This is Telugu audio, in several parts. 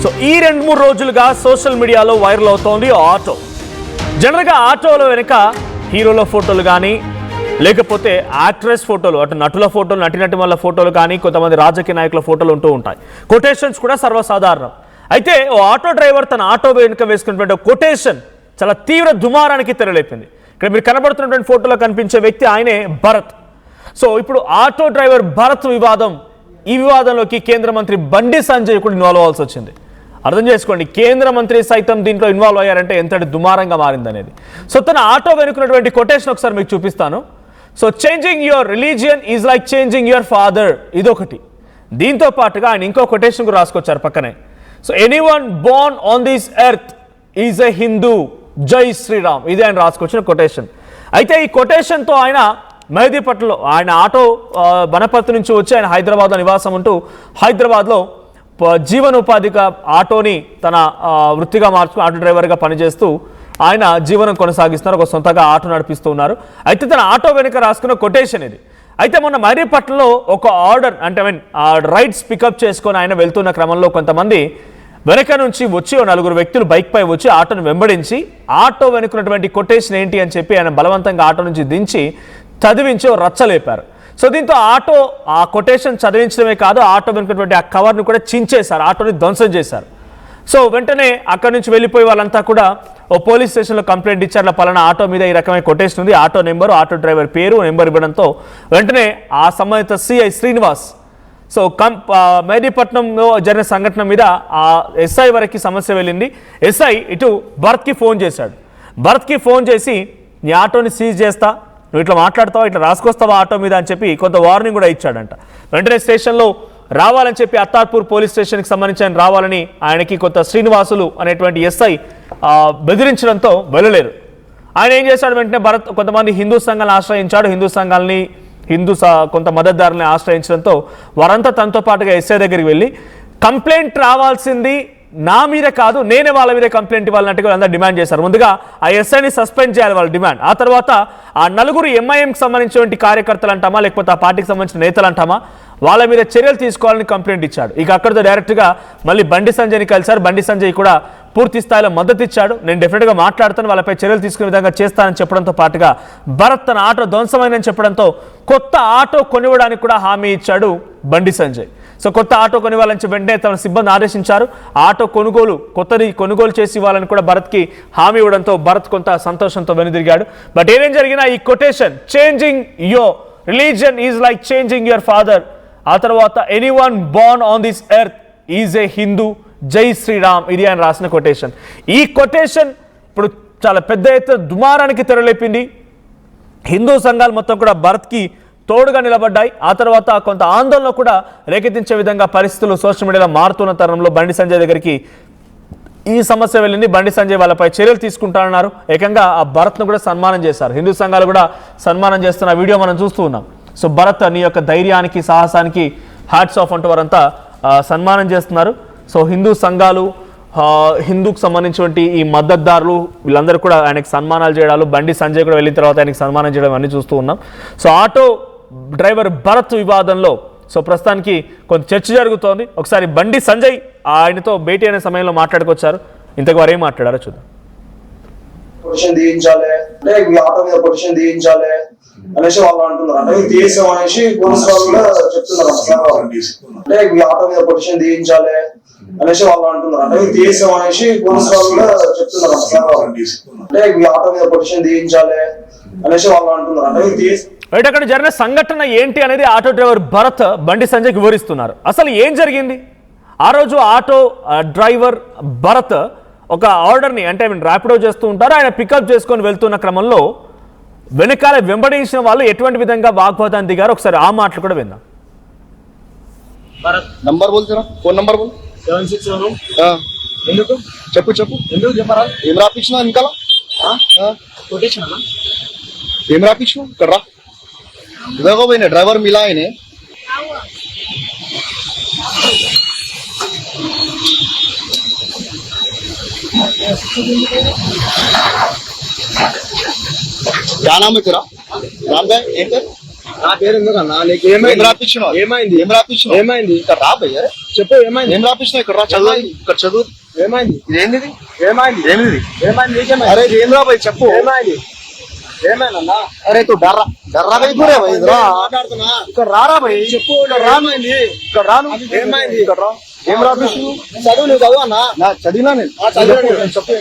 సో ఈ 2-3 రోజులుగా సోషల్ మీడియాలో వైరల్ అవుతోంది ఆటో. జనరల్గా ఆటోల వెనుక హీరోల ఫోటోలు కానీ లేకపోతే యాక్ట్రెస్ ఫోటోలు, అటు నటుల ఫోటోలు, నటినటుల ఫోటోలు కానీ కొంతమంది రాజకీయ నాయకుల ఫోటోలు ఉంటూ ఉంటాయి. కొటేషన్స్ కూడా సర్వసాధారణం. అయితే ఓ ఆటో డ్రైవర్ తన ఆటో వెనుక వేసుకున్నటువంటి కొటేషన్ చాలా తీవ్ర దుమారానికి తెరలేపింది. ఇక్కడ మీరు కనబడుతున్నటువంటి ఫోటోలో కనిపించే వ్యక్తి ఆయనే భరత్. సో ఇప్పుడు ఆటో డ్రైవర్ భరత్ వివాదం, ఈ వివాదంలోకి కేంద్ర మంత్రి బండి సంజయ్ కూడా ఇన్వాల్వ్ అవ్వాల్సి వచ్చింది. అర్థం చేసుకోండి, కేంద్ర మంత్రి సైతం దీంట్లో ఇన్వాల్వ్ అయ్యారంటే ఎంతటి దుమారంగా మారిందనేది. సో తన ఆటో వెనుకున్నటువంటి కొటేషన్ ఒకసారి మీకు చూపిస్తాను. So changing your religion is like changing your father, ఇదొకటి. దీంతో పాటుగా ఆయన ఇంకో కొటేషన్ కూడా రాసుకొచ్చారు పక్కనే. So anyone Born on this earth is a Hindu, జై శ్రీరామ్, ఇది ఆయన రాసుకొచ్చిన కొటేషన్. అయితే ఈ కొటేషన్తో ఆయన మెహదీపట్నంలో ఆయన ఆటో వనపర్తి నుంచి వచ్చి ఆయన హైదరాబాద్లో నివాసం ఉంటూ హైదరాబాద్లో జీవనోపాధిగా ఆటోని తన వృత్తిగా మార్చుకుని ఆటో డ్రైవర్గా పనిచేస్తూ ఆయన జీవనం కొనసాగిస్తున్నారు. ఒక సొంతగా ఆటో నడిపిస్తూ ఉన్నారు. అయితే తన ఆటో వెనుక రాసుకున్న కొటేషన్ ఇది. అయితే మొన్న మెహదీపట్నంలో ఒక ఆర్డర్ అంటే రైడ్స్ పికప్ చేసుకొని ఆయన వెళ్తున్న క్రమంలో కొంతమంది వెనక నుంచి వచ్చి 4 వ్యక్తులు బైక్ పై వచ్చి ఆటోను వెంబడించి ఆటో వెనుకున్నటువంటి కొటేషన్ ఏంటి అని చెప్పి ఆయన బలవంతంగా ఆటో నుంచి దించి చదివించి రచ్చలేపారు. సో దీంతో ఆటో ఆ కొటేషన్ చదివించడమే కాదు, ఆటో వెనుకున్నటువంటి ఆ కవర్ను కూడా చించేశారు, ఆటోని ధ్వంసం చేశారు. సో వెంటనే అక్కడి నుంచి వెళ్ళిపోయి వాళ్ళంతా కూడా ఓ పోలీస్ స్టేషన్లో కంప్లైంట్ ఇచ్చారు. పలానా ఆటో మీద ఈ రకమైన కొటేషన్ ఉంది, ఆటో నెంబరు, ఆటో డ్రైవర్ పేరు, నెంబర్ ఇవ్వడంతో వెంటనే ఆ సంబంధిత సిఐ శ్రీనివాస్, సో మెహదీపట్నంలో జరిగిన సంఘటన మీద ఆ ఎస్ఐ వరకు సమస్య వెళ్ళింది. ఎస్ఐ ఇటు భరత్కి ఫోన్ చేశాడు. భరత్కి ఫోన్ చేసి నీ ఆటోని సీజ్ చేస్తా, నువ్వు ఇట్లా మాట్లాడతావా, ఇట్లా రాసుకొస్తావా ఆటో మీద అని చెప్పి కొంత వార్నింగ్ కూడా ఇచ్చాడంట. వెంటనే స్టేషన్లో రావాలని చెప్పి అత్తాపూర్ పోలీస్ స్టేషన్కి సంబంధించి ఆయన రావాలని ఆయనకి కొంత శ్రీనివాసులు అనేటువంటి ఎస్ఐ బెదిరించడంతో వెళ్ళలేరు. ఆయన ఏం చేశాడు, వెంటనే భరత్ కొంతమంది హిందూ సంఘాలను ఆశ్రయించాడు. హిందూ సంఘాలని కొంత మద్దతుదారులని ఆశ్రయించడంతో వారంతా తనతో పాటుగా ఎస్ఐ దగ్గరికి వెళ్ళి కంప్లైంట్ రావాల్సింది నా మీద కాదు, నేనే వాళ్ళ మీద కంప్లైంట్ ఇవ్వాలన్నట్టుగా వాళ్ళందరూ డిమాండ్ చేశారు. ముందుగా ఆ ఎస్ఐని సస్పెండ్ చేయాలి వాళ్ళ డిమాండ్. ఆ తర్వాత ఆ 4 ఎంఐఎంకి సంబంధించినటువంటి కార్యకర్తలు అంటామా లేకపోతే ఆ పార్టీకి సంబంధించిన నేతలు అంటామా వాళ్ళ మీద చర్యలు తీసుకోవాలని కంప్లైంట్ ఇచ్చాడు. ఇక అక్కడితో డైరెక్ట్గా మళ్ళీ బండి సంజయ్ని కలిశారు. బండి సంజయ్ కూడా పూర్తి స్థాయిలో మద్దతు ఇచ్చాడు. నేను డెఫినెట్గా మాట్లాడతాను, వాళ్ళపై చర్యలు తీసుకునే విధంగా చేస్తానని చెప్పడంతో పాటుగా భరత్ తన ఆటో ధ్వంసమైందని చెప్పడంతో కొత్త ఆటో కొనివ్వడానికి కూడా హామీ ఇచ్చాడు బండి సంజయ్. సో కొత్త ఆటో కొనివ్వాలని వెంటనే తమ సిబ్బంది ఆదేశించారు. ఆటో కొత్తది కొనుగోలు చేసి ఇవ్వాలని కూడా భరత్కి హామీ ఇవ్వడంతో భరత్ కొంత సంతోషంతో వెనుదిరిగాడు. బట్ ఏదేం జరిగినా ఈ quotation changing your religion is like changing your father, ఆ తర్వాత anyone Born on this earth is a Hindu, జై శ్రీరామ్, ఇది ఆయన రాసిన కొటేషన్. ఈ కొటేషన్ ఇప్పుడు చాలా పెద్ద ఎత్తున దుమారానికి తెరలేపింది. హిందూ సంఘాలు మొత్తం కూడా భరత్కి తోడుగా నిలబడ్డాయి. ఆ తర్వాత కొంత ఆందోళన కూడా రేకెత్తించే విధంగా పరిస్థితులు సోషల్ మీడియాలో మారుతున్న తరుణంలో బండి సంజయ్ దగ్గరికి ఈ సమస్య వెళ్ళింది. బండి సంజయ్ వాళ్ళపై చర్యలు తీసుకుంటానన్నారు. ఏకంగా ఆ భరత్ను కూడా సన్మానం చేశారు. హిందూ సంఘాలు కూడా సన్మానం చేస్తున్న వీడియో మనం చూస్తూ ఉన్నాం. సో భరత్ నీ యొక్క ధైర్యానికి సాహసానికి హ్యాట్స్ ఆఫ్ అంటూ వారంతా సన్మానం చేస్తున్నారు. సో హిందూ సంఘాలు, హిందూకు సంబంధించినటువంటి ఈ మద్దతుదారులు వీళ్ళందరూ కూడా ఆయనకు సన్మానాలు చేయడాలు, బండి సంజయ్ కూడా వెళ్ళిన తర్వాత ఆయనకు సన్మానం చేయడం అన్నీ చూస్తూ ఉన్నాం. సో ఆటో డ్రైవర్ భరత్ వివాదంలో సో ప్రస్తుతానికి కొంత చర్చ జరుగుతోంది. ఒకసారి బండి సంజయ్ ఆయనతో భేటీ అయిన సమయంలో మాట్లాడుకొచ్చారు. ఇంతకు వారు ఏం మాట్లాడారో చూద్దాం. పొజిషన్ తీయించాలి అంటే మీ ఆటో మీద పొజిషన్ తీయించాలి అనేసి వాళ్ళు అంటున్నారు. అంటే తీసాం అనేసి పోలీసు వాళ్ళు కూడా చెప్తున్నారు. అంటే మీ ఆటో మీద పొజిషన్ తీయించాలి అనేసి వాళ్ళు అంటున్నారు. అంటే తీసాం అనేసి పోలీసు వాళ్ళు కూడా చెప్తున్నారు. అంటే మీ ఆటో మీద పొజిషన్ తీయించాలి అనేసి వాళ్ళు అంటున్నారు. అంటే రైట్, అక్కడ జరిగిన సంఘటన ఏంటి అనేది ఆటో డ్రైవర్ భరత్ బండి సంజయ్కి వివరిస్తున్నారు. అసలు ఏం జరిగింది ఆ రోజు? ఆటో డ్రైవర్ భరత్ ఒక ఆర్డర్ని అంటే ర్యాపిడో చేస్తూ ఉంటారు. ఆయన పికప్ చేసుకొని వెళ్తున్న క్రమంలో వెనకాల వెంబడించిన వాళ్ళు ఎటువంటి విధంగా వాగ్వాదాన్ని దిగారు, ఒకసారి ఆ మాటలు కూడా విందాం. నంబర్ బోల్తున్నా, ఫోన్ నంబర్ బోల్. 761 ఎందుకు చెప్పు చెప్పు. ఎందుకు చెప్పరా? ఏం రాపించినా వెనకాల ఏం రాపించినావు? ఇక్కడ రా. ఇదిగో పోయినా డ్రైవర్ మిలా ఆయన क्या नाम है तेरा? नाम क्या है? నా పేరు ఎందుకన్నా? నీకు ఏం రాపించినావు? ఏమైంది? ఏం రాపించినావు? ఏమైంది? ఇక్కడ రా భయ్య, చెప్పు ఏమైంది? ఏం రాపించినావు? ఇక్కడ రా, చదువు, ఇక్కడ చదువు. ఏమైంది? ఇదేంది? ఏమైంది? ఏమిది? ఏమైంది? నీకేమైంది? అరే ఏం రా భయ్, చెప్పు. ఏమైంది? ఏమైందన్నా? అరే తూ డర్రా డర్రా భయ్, పూరే భయ్, రా మాట్లాడుతున్నా. ఇక్కడ రారా భయ్, చెప్పు ఏమైంది? ఇక్కడ రాను. ఏమైంది? ఇక్కడ రా. ఏం రాపించు? చదువు, నువ్వు చదువు అన్నా. నా చదివినా నేను. చదువు. చెప్పు.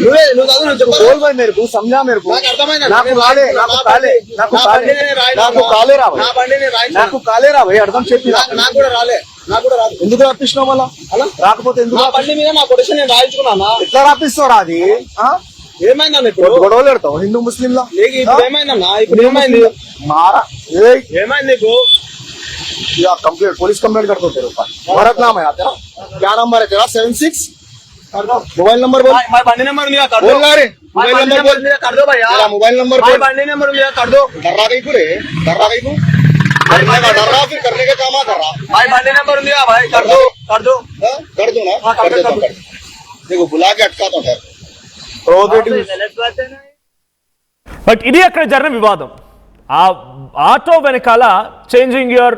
నువ్వు చదువు, నువ్వు చెప్పు. बोल भाई मेरे को, समझा मेरे को. నాకు అర్థమైంది. నాకు కాలే, నాకు కాలే, నాకు కాలే, నాకు కాలే రా నా భయ్, బండి నేను రాయించు. నాకు కాలే రా భయ్, అర్థం చెప్పి నాకు కూడా రాలే, నాకు కూడా రాదు. ఎందుకు రాపిస్తున్నావు మళ్ళా? అలా రాకపోతే ఎందుకు నా బండి మీద నా కొడిషన్ నేను రాయించుకున్నా. ఎట్లా రాపిస్తావు అది? ఏమైందన్న ఇప్పుడు? గొడవలు పెడతావు హిందూ ముస్లింలా? నీకు ఇప్పుడు ఏమైందన్నా? ఇప్పుడు ఏమైంది? मारा ఏమైంది నీకు? या कंप्लेंट, पुलिस कंप्लेंट कर दो तेरे ऊपर। भारत नाम है तेरा, क्या नंबर है तेरा? 76 मोबाइल नंबर बोल। మా బండి నెంబర్ ఉంది कर दो। बोल ना रे, మా मोबाइल బండి नंबर నెంబర్ बोल। ఉంది कर दो भैया। तेरा मोबाइल नंबर మా बोल। బండి నెంబర్ ఉంది कर दो। डर्रा गई पूरे, डर्रा गई तू, करने का डर्रा, फिर करने का काम कर रहा। మా బండి నెంబర్ ఉంది भाई कर दो, कर दो। हाँ? कर दो ना, हाँ, कर कर देता दो। हूँ, कर दो। देखो बुला के अटका तो है प्रोगेटिव। బట్ ఇది అక్కడ జరిగిన వివాదం. ఆ ఆటో వెనకాల changing your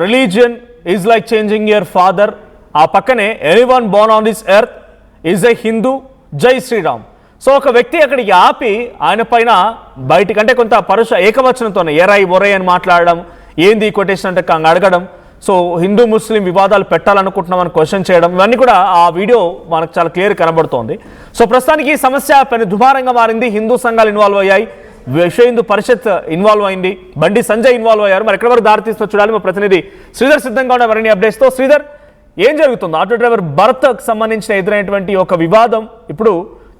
religion is like changing your father, ఆ పక్కనే anyone Born on this earth is a Hindu, జై శ్రీరామ్. సో ఒక వ్యక్తి అక్కడికి ఆపి ఆయన పైన బయటికంటే కొంత పరుష ఏకవచనంతోనే ఎరై ఒరై అని మాట్లాడడం, ఏంది కొటేషన్ అంటే అడగడం, సో హిందూ ముస్లిం వివాదాలు పెట్టాలనుకుంటున్నామని క్వశ్చన్ చేయడం, ఇవన్నీ కూడా ఆ వీడియో మనకు చాలా క్లియర్ కనబడుతోంది. సో ప్రస్తుతానికి ఈ సమస్య పెను దుమారంగా మారింది. హిందూ సంఘాలు ఇన్వాల్వ్ అయ్యాయి, విశ్వ హిందూ పరిషత్ ఇన్వాల్వ్ అయింది, బండి సంజయ్ ఇన్వాల్వ్ అయ్యారు. మరి ఎక్కడి వరకు దారితీస్తూ చూడాలి. మా ప్రతినిధి శ్రీధర్ సిద్ధంగా ఉన్న మరిన్ని అప్డేట్స్తో. శ్రీధర్, ఏం జరుగుతుంది? ఆటో డ్రైవర్ భరత్కి సంబంధించిన ఎదురైనటువంటి ఒక వివాదం ఇప్పుడు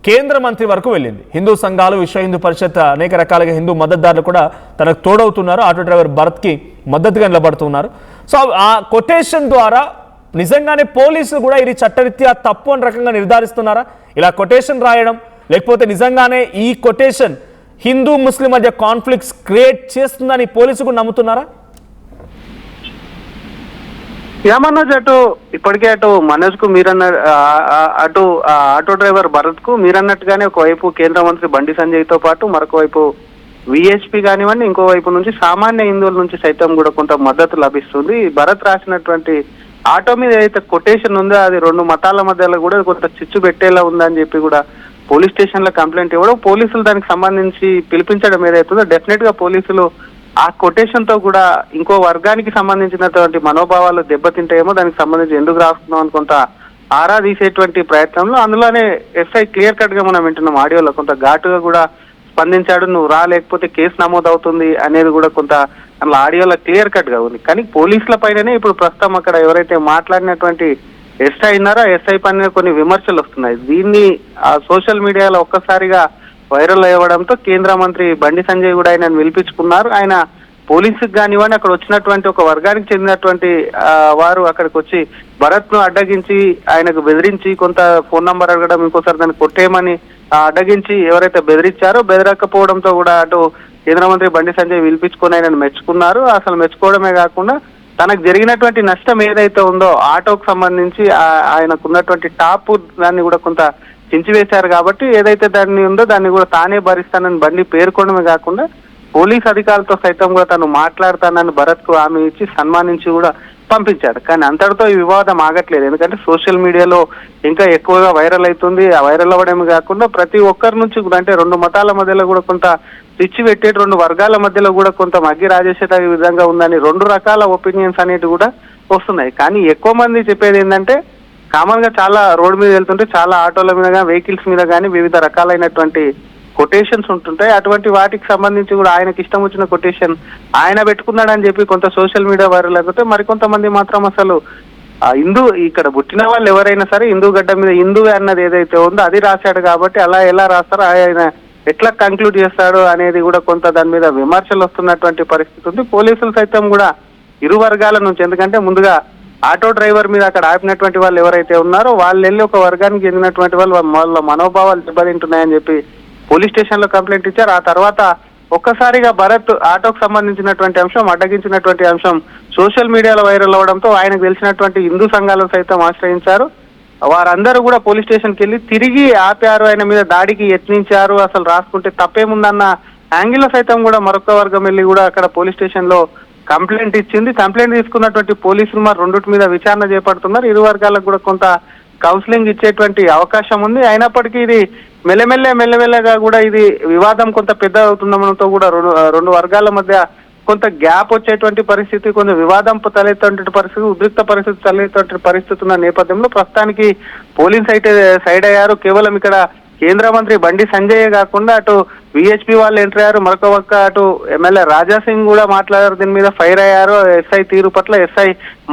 కేంద్ర మంత్రి వరకు వెళ్ళింది. హిందూ సంఘాలు, విశ్వ హిందూ పరిషత్, అనేక రకాలుగా హిందూ మద్దతుదారులు కూడా తనకు తోడవుతున్నారు, ఆటో డ్రైవర్ భరత్కి మద్దతుగా నిలబడుతున్నారు. సో ఆ కొటేషన్ ద్వారా నిజంగానే పోలీసులు కూడా ఇది చట్టరీత్యా తప్పు అని రకంగా నిర్ధారిస్తున్నారా? ఇలా కొటేషన్ రాయడం, లేకపోతే నిజంగానే ఈ కొటేషన్ హిందూ ముస్లిం మధ్య కాన్ఫ్లిక్ట్స్ క్రియేట్ చేస్తుందని పోలీసులు నమ్ముతున్నారా? ఏమన్నా అటు ఇప్పటికే అటు మనోజ్ కు మీరన్న అటు ఆటో డ్రైవర్ భరత్ కు మీరన్నట్టుగానే ఒకవైపు కేంద్ర మంత్రి బండి సంజయ్ తో పాటు మరొక వైపు విహెచ్పి కానివ్వండి, ఇంకోవైపు నుంచి సామాన్య హిందువుల నుంచి సైతం కూడా కొంత మద్దతు లభిస్తుంది. భరత్ రాసినటువంటి ఆటో మీద ఏదైతే కొటేషన్ ఉందో అది రెండు మతాల మధ్యలో కూడా కొంత చిచ్చు పెట్టేలా ఉందని చెప్పి కూడా పోలీస్ స్టేషన్ లో కంప్లైంట్ ఇవ్వడం, పోలీసులు దానికి సంబంధించి పిలిపించడం ఏదైతుందో డెఫినెట్ గా పోలీసులు ఆ కొటేషన్ తో కూడా ఇంకో వర్గానికి సంబంధించినటువంటి మనోభావాలు దెబ్బతింటాయేమో, దానికి సంబంధించి ఎందుకు రాస్తున్నాం అని కొంత ఆరా తీసేటువంటి ప్రయత్నంలో అందులోనే ఎస్ఐ క్లియర్ కట్ గా మనం వింటున్నాం ఆడియోలో కొంత ఘాటుగా కూడా స్పందించాడు. నువ్వు రా లేకపోతే కేసు నమోదు అవుతుంది అనేది కూడా కొంత అందులో ఆడియోలో క్లియర్ కట్ గా ఉంది. కానీ పోలీసుల పైననే ఇప్పుడు ప్రస్తుతం అక్కడ ఎవరైతే మాట్లాడినటువంటి ఎస్ఐ ఉన్నారో ఎస్ఐ పైన కొన్ని విమర్శలు వస్తున్నాయి. దీన్ని సోషల్ మీడియాలో ఒక్కసారిగా వైరల్ అవ్వడంతో కేంద్ర మంత్రి బండి సంజయ్ కూడా ఆయన పిలిపించుకున్నారు. ఆయన పోలీసుకు కానివ్వండి, అక్కడ వచ్చినటువంటి ఒక వర్గానికి చెందినటువంటి వారు అక్కడికి వచ్చి భరత్ ను అడ్డగించి ఆయనకు బెదిరించి కొంత ఫోన్ నంబర్ అడగడం, ఇంకోసారి దాన్ని కొట్టేయమని అడ్డగించి ఎవరైతే బెదిరించారో, బెదరకపోవడంతో కూడా అటు కేంద్ర మంత్రి బండి సంజయ్ పిలిపించుకొని ఆయనను మెచ్చుకున్నారు. అసలు మెచ్చుకోవడమే కాకుండా తనకు జరిగినటువంటి నష్టం ఏదైతే ఉందో ఆటోకు సంబంధించి ఆయనకున్నటువంటి టాప్ దాన్ని కూడా కొంత చించివేశారు. కాబట్టి ఏదైతే దాన్ని ఉందో దాన్ని కూడా తానే భరిస్తానని బండి పేర్కొనడమే కాకుండా పోలీస్ అధికారులతో సైతం కూడా తను మాట్లాడతానని భరత్ కు హామీ ఇచ్చి సన్మానించి కూడా పంపించాడు. కానీ అంతటితో ఈ వివాదం ఆగట్లేదు. ఎందుకంటే సోషల్ మీడియాలో ఇంకా ఎక్కువగా వైరల్ అవుతుంది. ఆ వైరల్ అవ్వడమే కాకుండా ప్రతి ఒక్కరి నుంచి కూడా అంటే రెండు మతాల మధ్యలో కూడా కొంత పిచ్చి పెట్టే, రెండు వర్గాల మధ్యలో కూడా కొంత మగ్గి రాజేసేట విధంగా ఉందని రెండు రకాల ఒపీనియన్స్ అనేవి కూడా వస్తున్నాయి. కానీ ఎక్కువ మంది చెప్పేది ఏంటంటే కామన్ గా చాలా రోడ్డు మీద వెళ్తుంటే చాలా ఆటోల మీద కానీ వెహికల్స్ మీద కానీ వివిధ రకాలైనటువంటి కొటేషన్స్ ఉంటుంటాయి. అటువంటి వాటికి సంబంధించి కూడా ఆయనకి ఇష్టం వచ్చిన కొటేషన్ ఆయన పెట్టుకున్నాడని చెప్పి కొంత సోషల్ మీడియా వైరల్ అవుతే, మరికొంతమంది మాత్రం అసలు హిందూ ఇక్కడ పుట్టిన వాళ్ళు ఎవరైనా సరే హిందూ గడ్డ మీద హిందూ అన్నది ఏదైతే ఉందో అది రాశాడు కాబట్టి అలా ఎలా రాస్తారో ఆయన ఎట్లా కంక్లూడ్ చేస్తాడు అనేది కూడా కొంత దాని మీద విమర్శలు వస్తున్నటువంటి పరిస్థితి ఉంది. పోలీసులు సైతం కూడా ఇరు వర్గాల నుంచి, ఎందుకంటే ముందుగా ఆటో డ్రైవర్ మీద అక్కడ ఆపినటువంటి వాళ్ళు ఎవరైతే ఉన్నారో వాళ్ళు వెళ్ళి ఒక వర్గానికి చెందినటువంటి వాళ్ళ మనోభావాలు దెబ్బతింటున్నాయని చెప్పి పోలీస్ స్టేషన్ లో కంప్లైంట్ ఇచ్చారు. ఆ తర్వాత ఒక్కసారిగా భరత్ ఆటోకు సంబంధించినటువంటి అంశం, అడ్డగించినటువంటి అంశం సోషల్ మీడియాలో వైరల్ అవడంతో ఆయనకు తెలిసినటువంటి హిందూ సంఘాలను సైతం ఆశ్రయించారు. వారందరూ కూడా పోలీస్ స్టేషన్కి వెళ్ళి తిరిగి ఆపారు, ఆయన మీద దాడికి యత్నించారు. అసలు రాసుకుంటే తప్పేముందన్న యాంగిల్లో సైతం కూడా మరొక వర్గం వెళ్ళి కూడా అక్కడ పోలీస్ స్టేషన్ లో కంప్లైంట్ ఇచ్చింది. కంప్లైంట్ తీసుకున్నటువంటి పోలీసులు మరి రెండిటి మీద విచారణ చేపడుతున్నారు. ఇరు వర్గాలకు కూడా కొంత కౌన్సిలింగ్ ఇచ్చేటువంటి అవకాశం ఉంది. అయినప్పటికీ ఇది మెల్లమెల్లగా కూడా ఇది వివాదం కొంత పెద్ద అవుతుండడంతో కూడా రెండు వర్గాల మధ్య కొంత గ్యాప్ వచ్చేటువంటి పరిస్థితి, కొంచెం వివాదం తలెత్తేటువంటి పరిస్థితి, ఉద్రిక్త పరిస్థితి తలెత్తేటువంటి పరిస్థితి ఉన్న నేపథ్యంలో ప్రస్తుతానికి పోలీస్ అయితే సైడ్ అయ్యారు. కేవలం ఇక్కడ కేంద్ర మంత్రి బండి సంజయ్ కాకుండా అటు విహెచ్పి వాళ్ళు ఎంటర్ అయ్యారు, మరొక పక్క అటు ఎమ్మెల్యే రాజాసింగ్ కూడా మాట్లాడారు. దీని మీద ఫైర్ అయ్యారు. ఎస్ఐ తీరు పట్ల ఎస్ఐ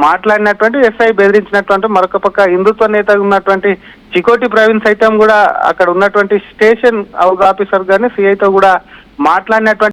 మాట్లాడినటువంటి, ఎస్ఐ బెదిరించినటువంటి, మరొక పక్క హిందుత్వ నేత ఉన్నటువంటి చికోటి ప్రవీణ్ సైతం కూడా అక్కడ ఉన్నటువంటి స్టేషన్ హౌస్ ఆఫీసర్ గాని సిఐతో కూడా మాట్లాడినటువంటి